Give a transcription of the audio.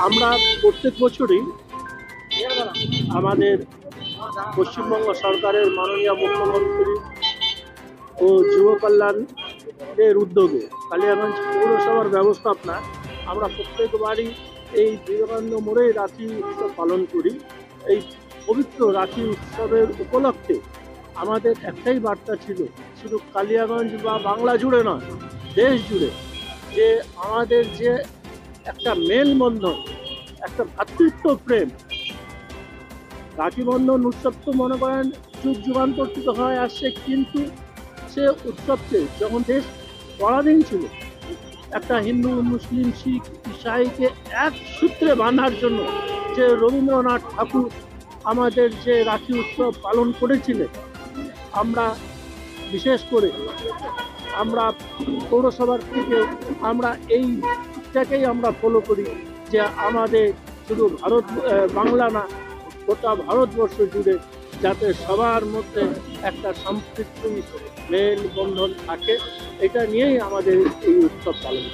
আমরা প্রত্যেক বছরই আমাদের পশ্চিমবঙ্গ সরকারের মাননীয় মুখ্যমন্ত্রী ও যুব কল্যাণের উদ্যোগে কালিয়াগঞ্জ পৌরসভার ব্যবস্থাপনা আমরা প্রত্যেকবারই এই বিবেকানন্দ মোড়ে রাখি উৎসব পালন করি। এই পবিত্র রাখি উৎসবের উপলক্ষে আমাদের একটাই বার্তা ছিল, শুধু কালিয়াগঞ্জ বা বাংলা জুড়ে নয়, দেশ জুড়ে, যে আমাদের যে একটা মেলবন্ধন, একটা ভ্রাতৃত্ব প্রেম। রাখি বন্ধন উৎসব তো মনে করেন যুগ যুগান্তর থেকে হয়ে আসছে, কিন্তু সে উৎসবকে যখন দেশ পরাধীন ছিল, একটা হিন্দু মুসলিম শিখ ইসাইকে এক সূত্রে বাঁধার জন্য যে রবীন্দ্রনাথ ঠাকুর আমাদের যে রাখি উৎসব পালন করেছিলেন, আমরা বিশেষ করে আমরা পৌরসভার থেকে আমরা এইটাকেই আমরা ফলো করি যে আমাদের শুধু বাংলা না, গোটা ভারতবর্ষ জুড়ে যাতে সবার মধ্যে একটা সম্পৃক্ত মেলবন্ধন থাকে, এটা নিয়েই আমাদের এই উৎসব পালন।